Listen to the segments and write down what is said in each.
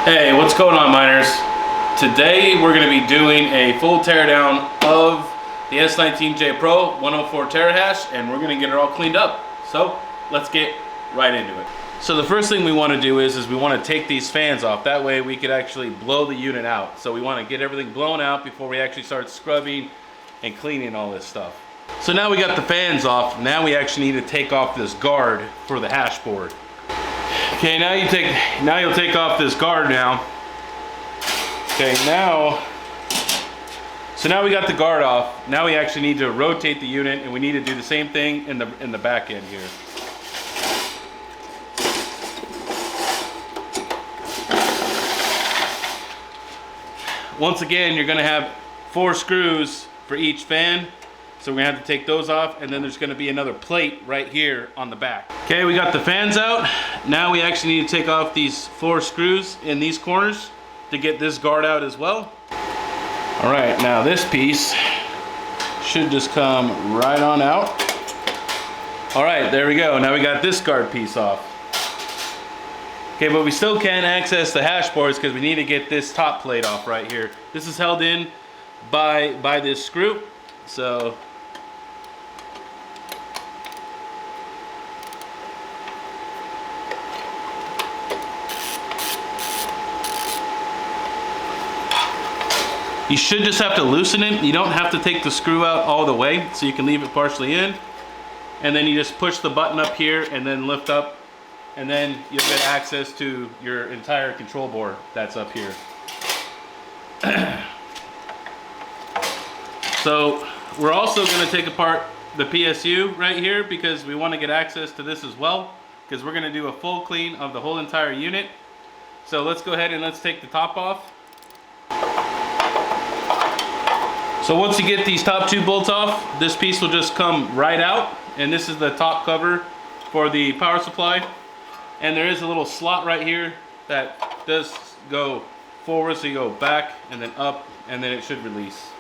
Hey, what's going on, miners? Today we're going to be doing a full teardown of the S19J Pro 104 terahash, and we're going to get it all cleaned up. So let's get right into it. So the first thing we want to do is we want to take these fans off. That way we could actually blow the unit out. So we want to get everything blown out before we actually start scrubbing and cleaning all this stuff. So now we got the fans off. Now we actually need to take off this guard for the hash board. Okay, now you'll take off this guard now. Okay, so now we got the guard off. Now we actually need to rotate the unit, and we need to do the same thing in the back end here. Once again, you're gonna have 4 screws for each fan. So we're gonna have to take those off, and then there's gonna be another plate right here on the back. Okay, we got the fans out. Now we actually need to take off these 4 screws in these corners to get this guard out as well. All right, now this piece should just come right on out. All right, there we go. Now we got this guard piece off. Okay, but we still can't access the hash boards because we need to get this top plate off right here. This is held in by this screw. So you should just have to loosen it. You don't have to take the screw out all the way, so you can leave it partially in. And then you just push the button up here and then lift up, and then you'll get access to your entire control board that's up here. So we're also going to take apart the PSU right here because we want to get access to this as well, because we're going to do a full clean of the whole entire unit. So let's go ahead and let's take the top off. So once you get these top 2 bolts off, this piece will just come right out, and this is the top cover for the power supply. And there is a little slot right here that does go forward, so you go back and then up, and then it should release.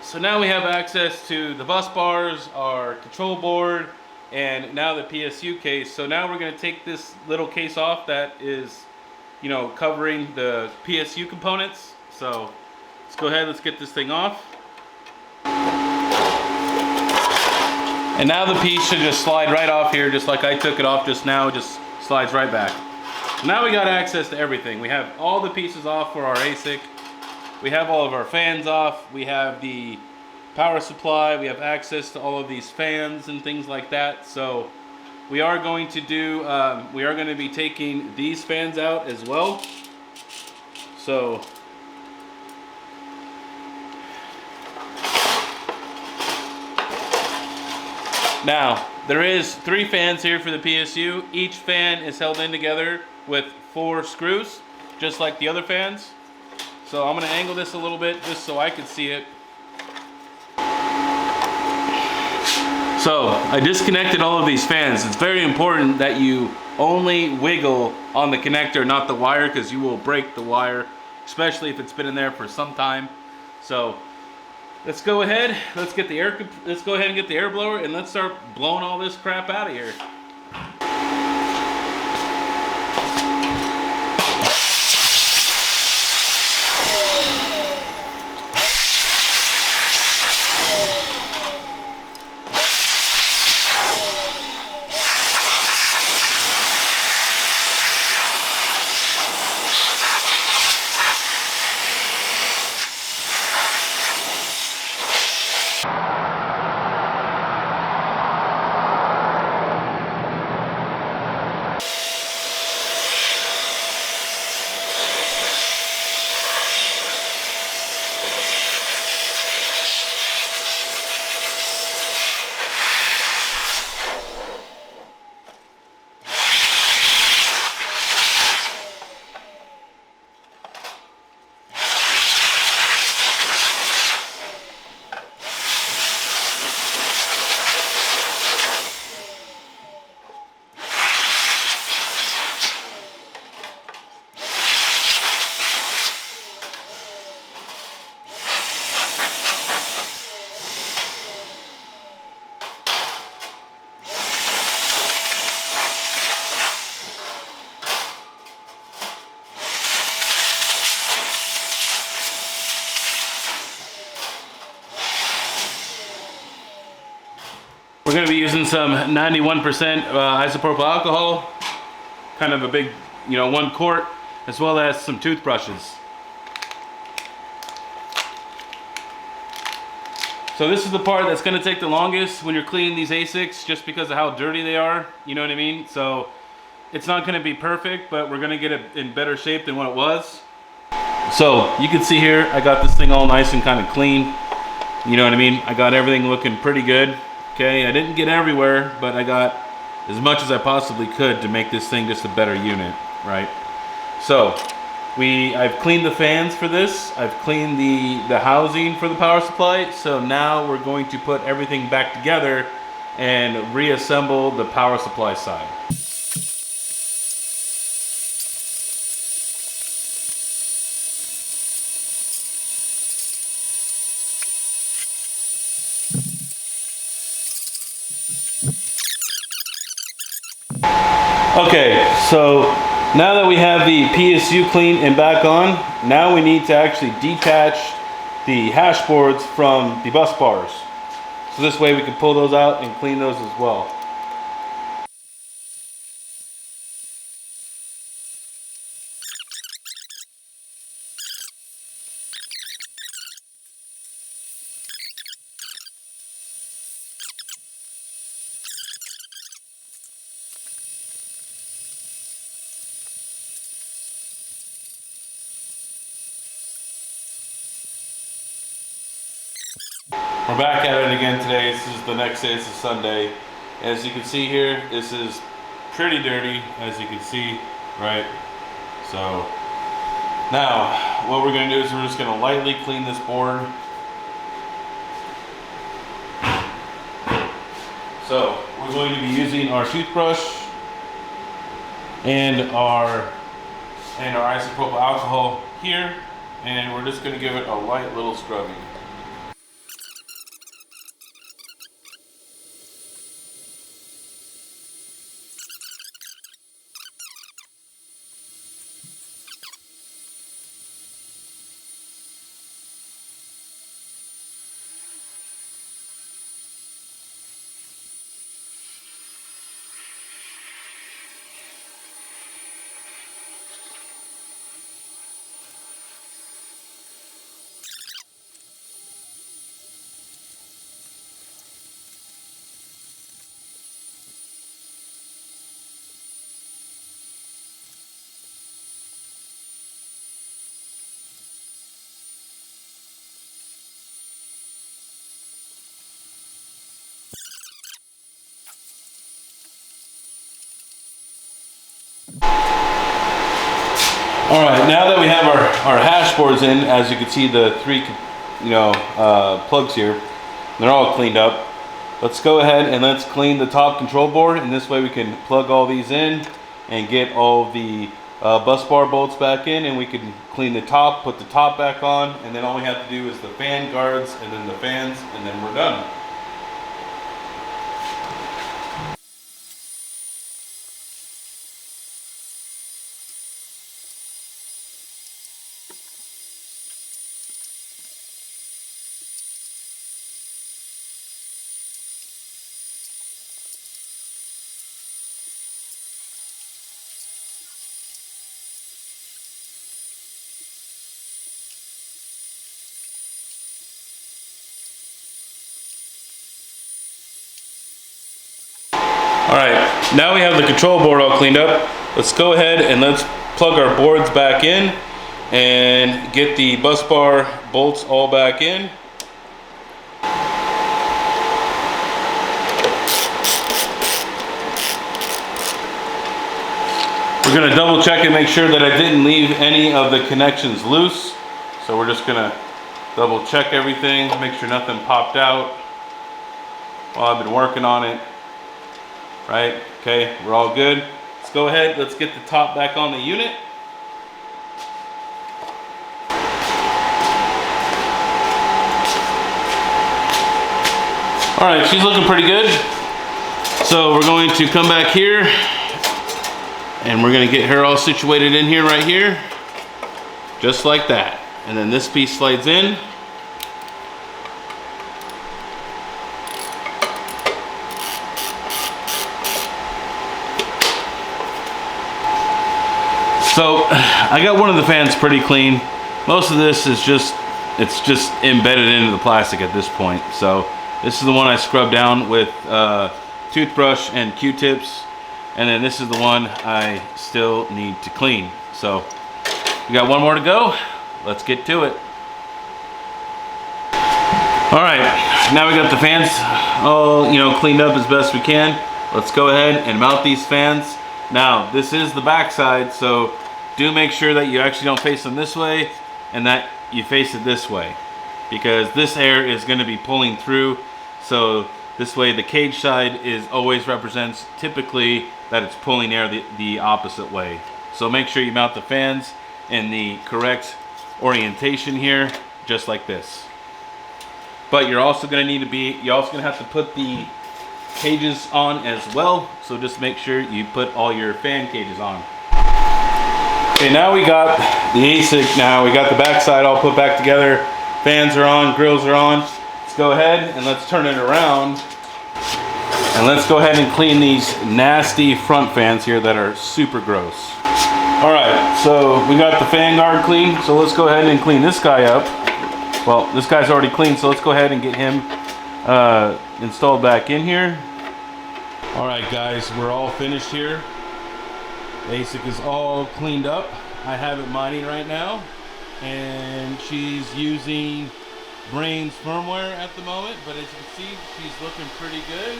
So now we have access to the bus bars, our control board, and now the PSU case. So now we're going to take this little case off that is, covering the PSU components. So let's go ahead, let's get this thing off. And now the piece should just slide right off here, just like I took it off just now. It just slides right back. Now we got access to everything. We have all the pieces off for our asic. We have all of our fans off. We have the power supply. We have access to all of these fans and things like that. So we are going to do, we are going to be taking these fans out as well. So now there is 3 fans here for the PSU. Each fan is held in together with 4 screws, just like the other fans. So I'm going to angle this a little bit just so I can see it. So I disconnected all of these fans. It's very important that you only wiggle on the connector, not the wire, because you will break the wire, especially if it's been in there for some time. So let's go ahead. Let's go ahead and get the air blower, and let's start blowing all this crap out of here. We're going to be using some 91% isopropyl alcohol, kind of a big, 1 quart, as well as some toothbrushes. So this is the part that's going to take the longest when you're cleaning these asics, just because of how dirty they are, you know what I mean? So it's not going to be perfect, but we're going to get it in better shape than what it was. So you can see here, I got this thing all nice and kind of clean. You know what I mean? I got everything looking pretty good. Okay, I didn't get everywhere, but I got as much as I possibly could to make this thing just a better unit, right? So I've cleaned the fans for this. I've cleaned the housing for the power supply. So now we're going to put everything back together and reassemble the power supply side. Okay, so now that we have the PSU clean and back on, now we need to actually detach the hash boards from the bus bars. So this way we can pull those out and clean those as well. We're back at it again today. This is the next day, it's a Sunday. As you can see here, this is pretty dirty, as you can see, right? So now what we're gonna do is we're just gonna lightly clean this board. So we're going to be using our toothbrush and our isopropyl alcohol here, and we're just gonna give it a light little scrubbing. All right, now that we have our hash boards in, as you can see the 3 plugs here, they're all cleaned up. Let's go ahead and let's clean the top control board, and this way we can plug all these in and get all the bus bar bolts back in, and we can clean the top, put the top back on, and then all we have to do is the fan guards and then the fans, and then we're done. All right, now we have the control board all cleaned up. Let's go ahead and let's plug our boards back in and get the bus bar bolts all back in. We're gonna double check and make sure that I didn't leave any of the connections loose. So we're just gonna double check everything, make sure nothing popped out while I've been working on it. Right, okay, we're all good. Let's go ahead, let's get the top back on the unit. All right, she's looking pretty good. So we're going to come back here and we're gonna get her all situated in here, right here, just like that. And then this piece slides in. So I got one of the fans pretty clean. Most of this is just, it's just embedded into the plastic at this point. So this is the one I scrubbed down with toothbrush and Q-tips. And then this is the one I still need to clean. So we got one more to go. Let's get to it. All right, now we got the fans all, cleaned up as best we can. Let's go ahead and mount these fans. Now, this is the back side, so do make sure that you actually don't face them this way and that you face it this way, because this air is going to be pulling through. So this way the cage side is always represents typically that it's pulling air the opposite way. So make sure you mount the fans in the correct orientation here, just like this. But you're also going to have to put the cages on as well. So just make sure you put all your fan cages on. Okay, now we got the asic. Now we got the back side all put back together. Fans are on, grills are on. Let's go ahead and let's turn it around. And let's go ahead and clean these nasty front fans here that are super gross. All right, so we got the fan guard clean. So let's go ahead and clean this guy up. Well, this guy's already clean, so let's go ahead and get him installed back in here. All right, guys, we're all finished here. The asic is all cleaned up. I have it mining right now, and she's using Brain's firmware at the moment, but as you can see, she's looking pretty good.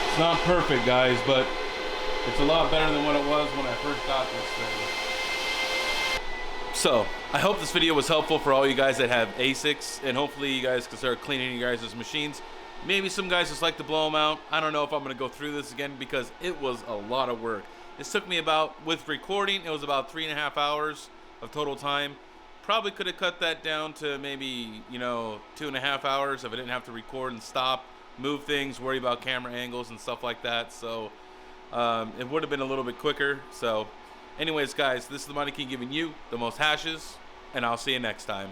It's not perfect, guys, but it's a lot better than what it was when I first got this thing. So, I hope this video was helpful for all you guys that have ASICs, and hopefully you guys can start cleaning your guys' machines. Maybe some guys just like to blow them out. I don't know if I'm going to go through this again because it was a lot of work. This took me with recording, it was about 3.5 hours of total time. Probably could have cut that down to maybe, 2.5 hours if I didn't have to record and stop, move things, worry about camera angles and stuff like that. So it would have been a little bit quicker. So anyways, guys, this is the Money King giving you the most hashes, and I'll see you next time.